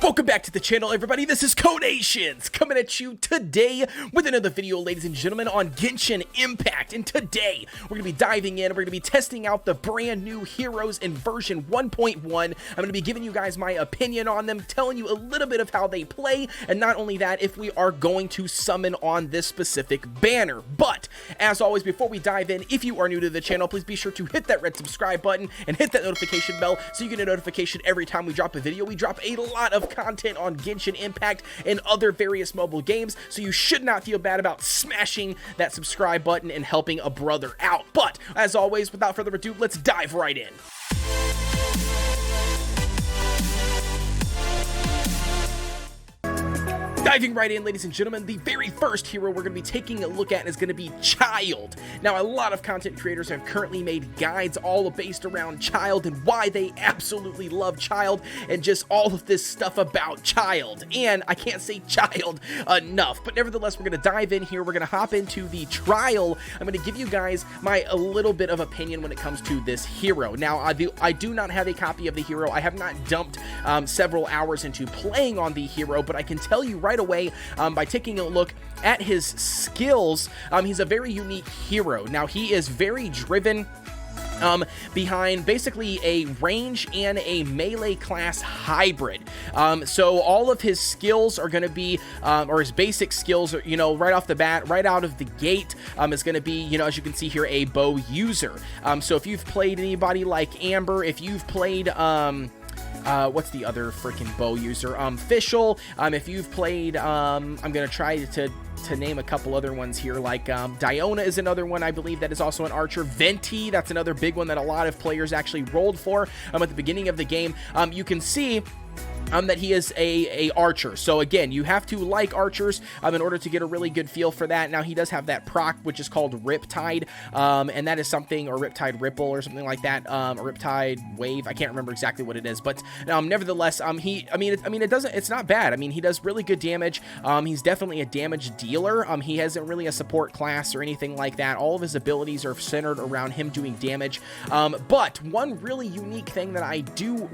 Welcome back to the channel, everybody. This is Kodeations coming at you today with another video, ladies and gentlemen, on Genshin Impact. And today we're going to be diving in. We're going to be testing out the brand new heroes in version 1.1. I'm going to be giving you guys my opinion on them, telling you a little bit of how they play, and not only that, if we are going to summon on this specific banner. But as always, before we dive in, if you are new to the channel, please be sure to hit that red subscribe button and hit that notification bell so you get a notification every time we drop a video. We drop a lot of content on Genshin Impact and other various mobile games, so you should not feel bad about smashing that subscribe button and helping a brother out. But as always, without further ado, let's dive right in. Diving right in, ladies and gentlemen, the very first hero we're going to be taking a look at is going to be Childe. Now, a lot of content creators have currently made guides all based around Childe and why they absolutely love Childe and just all of this stuff about Childe. And I can't say Childe enough, but nevertheless, we're going to dive in here. We're going to hop into the trial. I'm going to give you guys a little bit of opinion when it comes to this hero. Now, I do not have a copy of the hero. I have not dumped several hours into playing on the hero, but I can tell you right away by taking a look at his skills, he's a very unique hero. Now, he is very driven behind basically a range and a melee class hybrid. So all of his skills are going to be, or his basic skills, are, right off the bat, right out of the gate, is going to be, as you can see here, a bow user. So if you've played anybody like Amber, if you've played, what's the other freaking bow user? Fischl. If you've played, I'm going to try to name a couple other ones here, like Diona is another one, I believe, that is also an archer. Venti, that's another big one that a lot of players actually rolled for at the beginning of the game. You can see that he is a archer. So again, you have to like archers in order to get a really good feel for that. Now, he does have that proc, which is called Riptide, and that is something, or Riptide Ripple or something like that, or Riptide Wave. I can't remember exactly what it is, but nevertheless, it's not bad. I mean, he does really good damage. He's definitely a damage dealer. He hasn't really a support class or anything like that. All of his abilities are centered around him doing damage. But one really unique thing that I do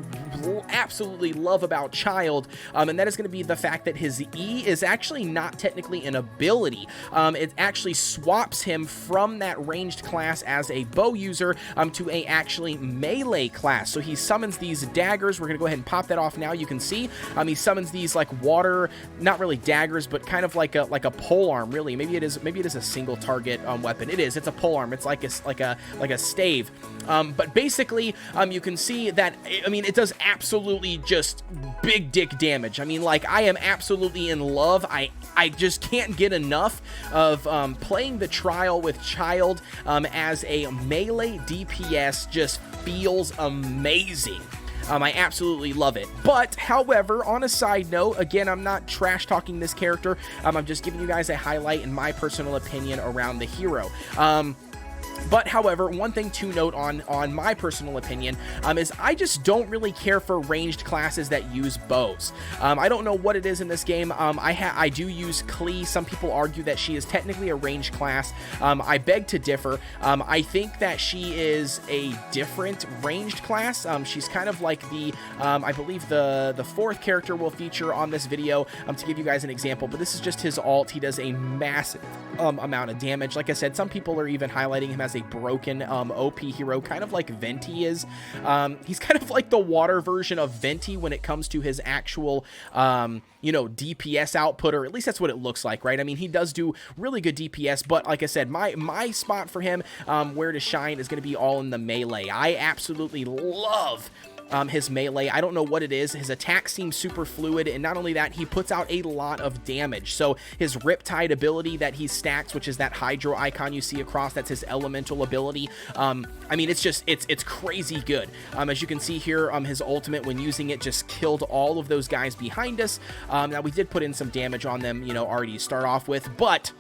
absolutely love about Childe, and that is going to be the fact that his E is actually not technically an ability. It actually swaps him from that ranged class as a bow user to a actually melee class. So he summons these daggers. We're going to go ahead and pop that off now. You can see he summons these like water, not really daggers, but kind of like a pole arm. Really, maybe it is a single target weapon. It is. It's a pole arm. It's like a stave. But basically, you can see that. It does absolutely just big dick damage. I am absolutely in love. I just can't get enough of playing the trial with Childe as a melee DPS. Just feels amazing. I absolutely love it. But, however, on a side note, again, I'm not trash talking this character. I'm just giving you guys a highlight and my personal opinion around the hero. But, however, one thing to note on my personal opinion is I just don't really care for ranged classes that use bows. I don't know what it is in this game. I do use Klee. Some people argue that she is technically a ranged class. I beg to differ. I think that she is a different ranged class. She's kind of like I believe the fourth character we'll feature on this video to give you guys an example. But this is just his ult. He does a massive amount of damage. Like I said, some people are even highlighting him as a broken OP hero, kind of like Venti is. He's kind of like the water version of Venti when it comes to his actual DPS output, or at least that's what it looks like, right? He does do really good DPS, but like I said, my spot for him where to shine is going to be all in the melee. I absolutely love his melee. I don't know what it is. His attack seems super fluid, and not only that, he puts out a lot of damage. So his Riptide ability that he stacks, which is that Hydro icon you see across, that's his elemental ability. It's crazy good. As you can see here, his ultimate, when using it, just killed all of those guys behind us. Now, we did put in some damage on them, already to start off with, but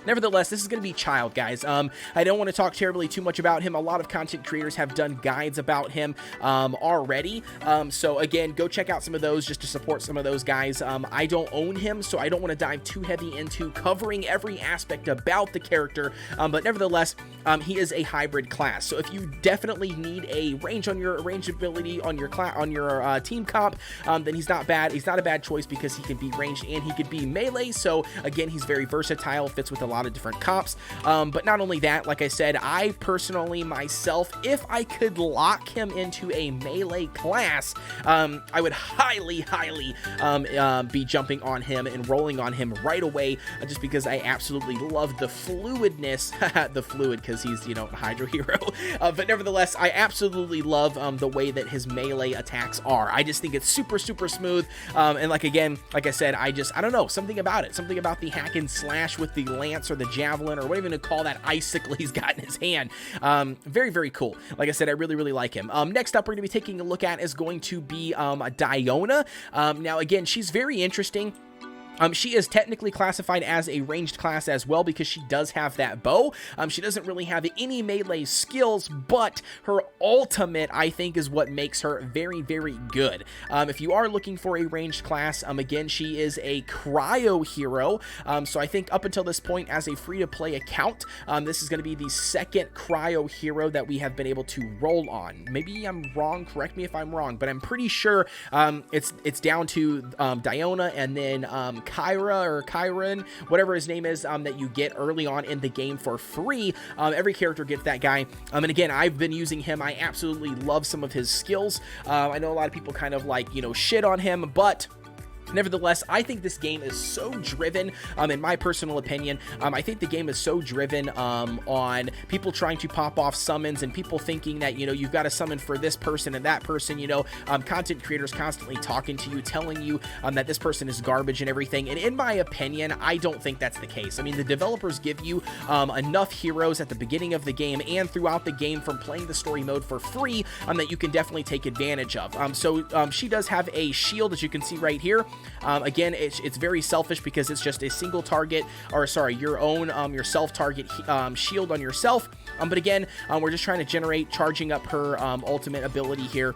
Nevertheless, this is going to be Childe, guys. I don't want to talk terribly too much about him. A lot of content creators have done guides about him already. So again, go check out some of those just to support some of those guys. I don't own him, so I don't want to dive too heavy into covering every aspect about the character. But nevertheless, he is a hybrid class. So if you definitely need a range ability on your team comp, then he's not bad. He's not a bad choice because he can be ranged and he could be melee. So again, he's very versatile, fits with a lot of different comps. But not only that, like I said, I personally myself, if I could lock him into a melee class, I would highly be jumping on him and rolling on him right away, just because I absolutely love the fluidness, the fluid because he's, you know, a hydro hero. But nevertheless, I absolutely love the way that his melee attacks are. I just think it's super smooth. And like I said, I don't know, something about it, something about the hack and slash with the lance or the javelin or whatever you want to call that icicle he's got in his hand. Very cool. Like I said, I really like him. Next up, we're going to be taking a look at is going to be Diona. Now again, she's very interesting. She is technically classified as a ranged class as well because she does have that bow. She doesn't really have any melee skills, but her ultimate, I think, is what makes her very good. If you are looking for a ranged class, again, she is a cryo hero. So I think up until this point, as a free-to-play account, this is going to be the second cryo hero that we have been able to roll on. Maybe I'm wrong, correct me if I'm wrong, but I'm pretty sure it's down to Diona and then Kyra or Kyron, whatever his name is, that you get early on in the game for free. Every character gets that guy. And again, I've been using him. I absolutely love some of his skills. I know a lot of people kind of like, you know, shit on him, but nevertheless, I think this game is so driven, in my personal opinion, I think the game is so driven on people trying to pop off summons and people thinking that, you know, you've got to summon for this person and that person, you know, content creators constantly talking to you, telling you that this person is garbage and everything. And in my opinion, I don't think that's the case. I mean, the developers give you enough heroes at the beginning of the game and throughout the game from playing the story mode for free that you can definitely take advantage of. So she does have a shield, as you can see right here. Again, it's very selfish because it's just a single target, or sorry, your own your self-target shield on yourself. But again, we're just trying to generate charging up her ultimate ability here.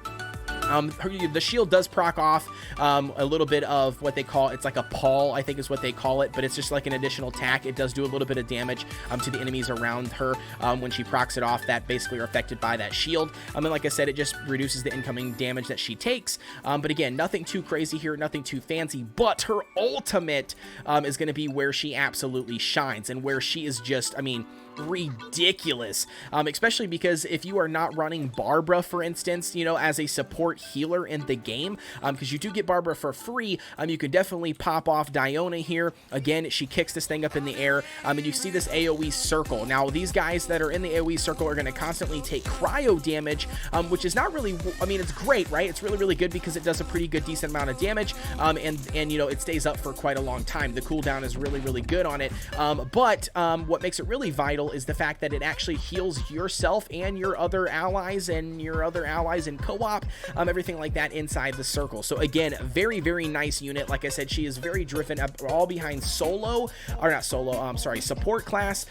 The shield does proc off a little bit of what they call, it's like a pall, I think is what they call it, but it's just like an additional attack. It does do a little bit of damage to the enemies around her when she procs it off that basically are affected by that shield. And like I said, it just reduces the incoming damage that she takes. But again, nothing too crazy here, nothing too fancy, but her ultimate is going to be where she absolutely shines and where she is just, I mean, ridiculous, especially because if you are not running Barbara, for instance, you know, as a support healer in the game, because you do get Barbara for free, you can definitely pop off Diona here. Again, she kicks this thing up in the air, and you see this AoE circle. Now, these guys that are in the AoE circle are going to constantly take cryo damage, which is not really, I mean, it's great, right? It's really good because it does a pretty good, decent amount of damage, and you know, it stays up for quite a long time. The cooldown is really good on it, but what makes it really vital is the fact that it actually heals yourself and your other allies and in co-op, everything like that inside the circle. So again, very nice unit. Like I said, she is very driven up all behind support class.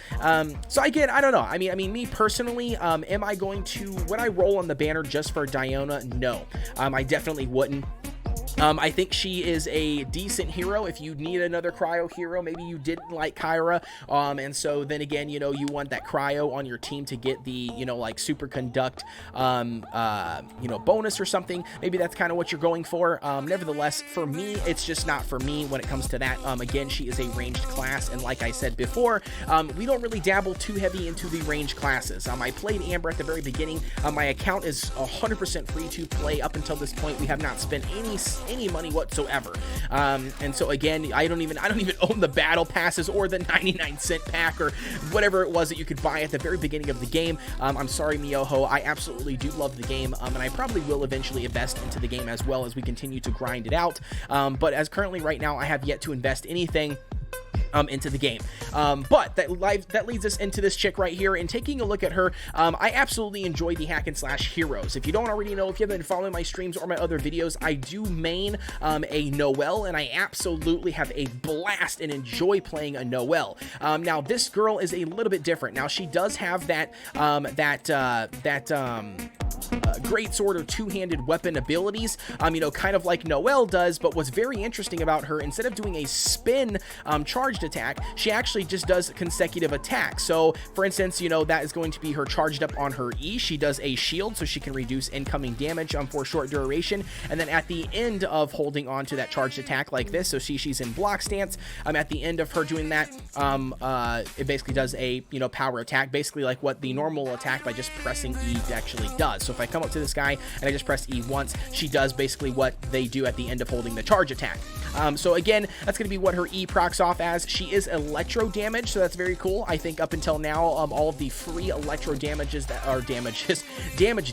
So again, I don't know. I mean, me personally, am I going to, would I roll on the banner just for Diona? No, I definitely wouldn't. I think she is a decent hero. If you need another cryo hero, maybe you didn't like Kyra, and so then again, you know, you want that cryo on your team to get the, you know, like superconduct, you know, bonus or something. Maybe that's kind of what you're going for. Nevertheless, for me, it's just not for me when it comes to that. Again, she is a ranged class, and like I said before, we don't really dabble too heavy into the ranged classes. I played Amber at the very beginning. My account is 100% free to play up until this point. We have not spent any money whatsoever, and so again, I don't even own the battle passes or the 99-cent pack or whatever it was that you could buy at the very beginning of the game. I'm sorry, Miyoho, I absolutely do love the game, and I probably will eventually invest into the game as well as we continue to grind it out, but as currently right now, I have yet to invest anything into the game. But that leads us into this chick right here, and taking a look at her, I absolutely enjoy the hack and slash heroes. If you don't already know, if you haven't been following my streams or my other videos, I do main a Noelle, and I absolutely have a blast and enjoy playing a Noelle. Now this girl is a little bit different. Now she does have that great sword or two-handed weapon abilities, you know, kind of like Noelle does. But what's very interesting about her, instead of doing a spin charged attack, she actually just does consecutive attacks. So for instance, you know, that is going to be her charged up on her E. She does a shield so she can reduce incoming damage for a short duration, and then at the end of holding on to that charged attack like this, so she's in block stance, at the end of her doing that, it basically does a, you know, power attack, basically like what the normal attack by just pressing E actually does. So if I come up to this guy and I just press E once, she does basically what they do at the end of holding the charge attack. So again, that's going to be what her E procs off as. She is electro damage, so that's very cool. I think up until now, all of the free electro damages that are damage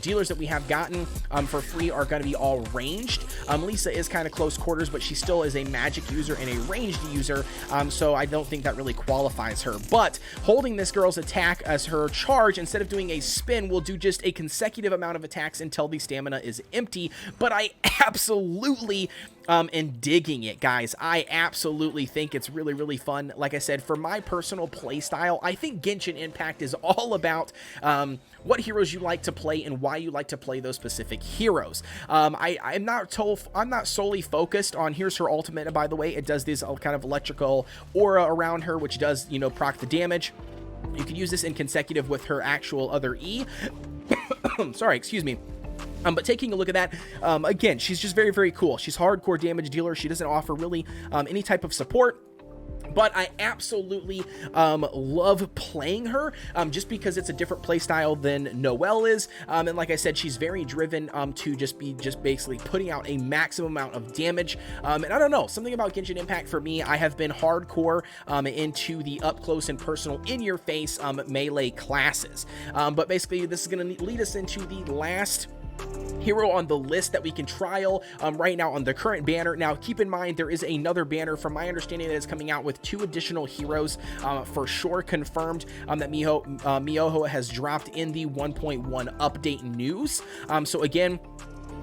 dealers that we have gotten for free are going to be all ranged. Lisa is kind of close quarters, but she still is a magic user and a ranged user, so I don't think that really qualifies her. But holding this girl's attack as her charge, instead of doing a spin, will do just a consecutive amount of attacks until the stamina is empty. But I absolutely and digging it, guys. I absolutely think it's really, really fun. Like I said, for my personal play style, I think Genshin Impact is all about what heroes you like to play and why you like to play those specific heroes. I'm not solely focused on, here's her ultimate, and by the way, it does this kind of electrical aura around her, which does, you know, proc the damage. You can use this in consecutive with her actual other E. Sorry, excuse me. But taking a look at that, again, she's just very, very cool. She's hardcore damage dealer. She doesn't offer really any type of support. But I absolutely love playing her just because it's a different playstyle than Noelle is. And like I said, she's very driven to just basically putting out a maximum amount of damage. And I don't know, something about Genshin Impact for me, I have been hardcore into the up close and personal in your face melee classes. But basically, this is going to lead us into the last hero on the list that we can trial right now on the current banner. Now keep in mind, there is another banner from my understanding that is coming out with 2 additional heroes for sure confirmed that Mihoho has dropped in the 1.1 update news. So again,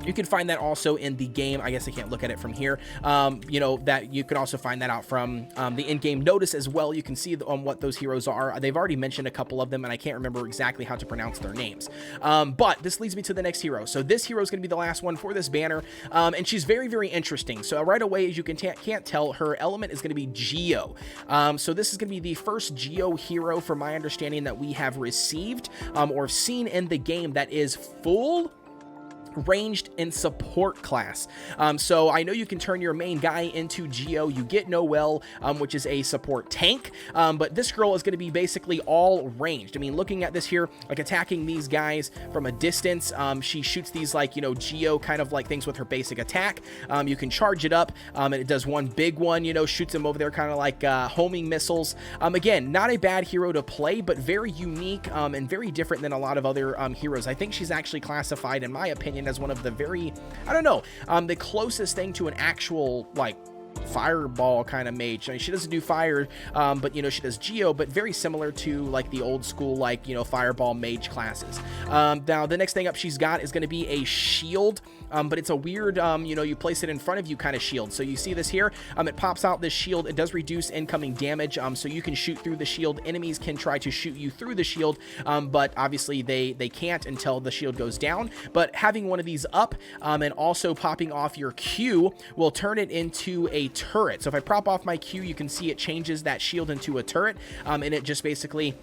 you can find that also in the game. I guess I can't look at it from here. You know, that you can also find that out from the in-game notice as well. You can see what those heroes are. They've already mentioned a couple of them, and I can't remember exactly how to pronounce their names. But this leads me to the next hero. So this hero is going to be the last one for this banner, and she's very, very interesting. So right away, as you can't tell, her element is going to be Geo. So this is going to be the first Geo hero, from my understanding, that we have received or seen in the game that is full ranged and support class. So I know you can turn your main guy into Geo. You get Noelle, which is a support tank, but this girl is going to be basically all ranged. I mean, looking at this here, like attacking these guys from a distance, she shoots these, like, you know, Geo kind of like things with her basic attack. You can charge it up, and it does one big one, you know, shoots them over there kind of like homing missiles. Again, not a bad hero to play, but very unique and very different than a lot of other heroes. I think she's actually classified, in my opinion, as one of the very, I don't know, the closest thing to an actual, like, fireball kind of mage. I mean, she doesn't do fire, but, you know, she does Geo, but very similar to, like, the old school, like, you know, fireball mage classes. Now, the next thing up she's got is going to be a shield, but it's a weird, you know, you place it in front of you kind of shield. So you see this here, it pops out this shield. It does reduce incoming damage, so you can shoot through the shield. Enemies can try to shoot you through the shield, but obviously they can't until the shield goes down. But having one of these up, and also popping off your Q will turn it into a turret. So if I prop off my Q, you can see it changes that shield into a turret, and it just basically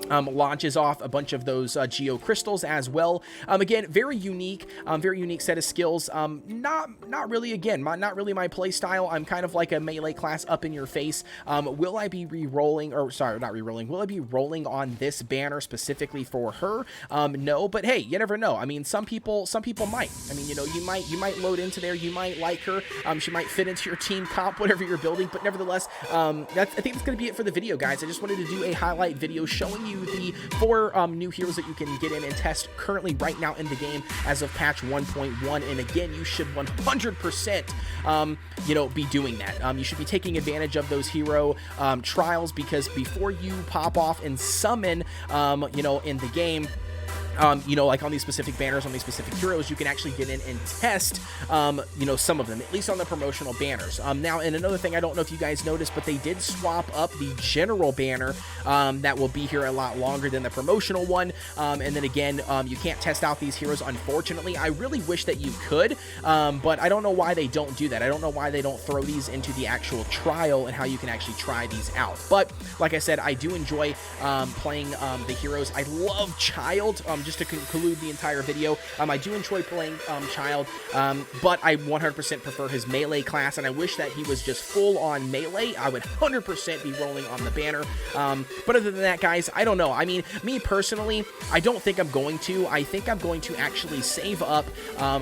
launches off a bunch of those Geo crystals as well. Again, very unique set of skills. Not really, again, not really my play style. I'm kind of like a melee class up in your face. Will I be re-rolling, or sorry, not re-rolling, will I be rolling on this banner specifically for her? No, but hey, you never know. I mean, some people might. I mean, you know, you might load into there, you might like her, she might fit into your team comp, whatever you're building, but nevertheless, I think that's going to be it for the video, guys. I just wanted to do a highlight video showing you the 4 new heroes that you can get in and test currently right now in the game as of patch 1.1. And again, you should 100%, you know, be doing that. You should be taking advantage of those hero trials, because before you pop off and summon, you know, in the game, you know, like on these specific banners, on these specific heroes, you can actually get in and test, you know, some of them, at least on the promotional banners. Now, and another thing, I don't know if you guys noticed, but they did swap up the general banner that will be here a lot longer than the promotional one. And then again, you can't test out these heroes, unfortunately. I really wish that you could, but I don't know why they don't do that. I don't know why they don't throw these into the actual trial and how you can actually try these out. But like I said, I do enjoy playing the heroes. I love Childe. Just to conclude the entire video, I do enjoy playing Childe, but I 100% prefer his melee class, and I wish that he was just full on melee. I would 100% be rolling on the banner. But other than that, guys, I don't know. I mean, me personally, I don't think I'm going to. I think I'm going to actually save up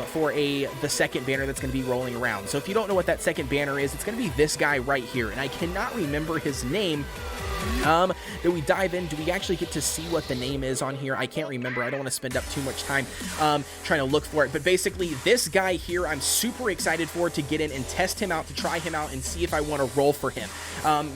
for the second banner that's going to be rolling around. So if you don't know what that second banner is, it's going to be this guy right here, and I cannot remember his name. Do we dive in? Do we actually get to see what the name is on here? I can't remember. I don't want to spend up too much time trying to look for it. But basically, this guy here, I'm super excited for, to get in and test him out, to try him out and see if I want to roll for him.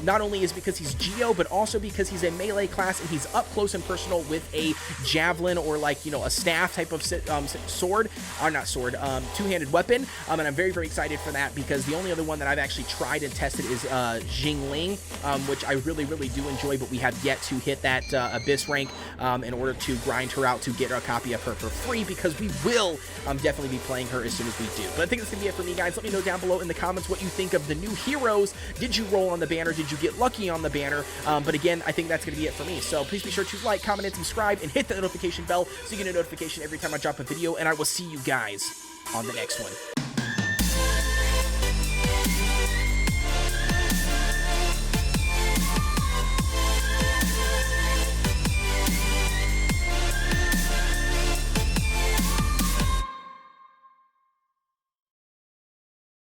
Not only is because he's Geo, but also because he's a melee class and he's up close and personal with a javelin, or like, you know, a staff type of sword, or not sword, two-handed weapon. And I'm very, very excited for that, because the only other one that I've actually tried and tested is Jingling, which I really, really do enjoy, but we have yet to hit that abyss rank in order to grind her out to get a copy of her for free, because we will definitely be playing her as soon as we do. But I think that's gonna be it for me, guys. Let me know down below in the comments what you think of the new heroes. Did you roll on the banner? Did you get lucky on the banner? But again, I think that's gonna be it for me. So please be sure to like, comment, and subscribe, and hit the notification bell so you get a notification every time I drop a video, and I will see you guys on the next one.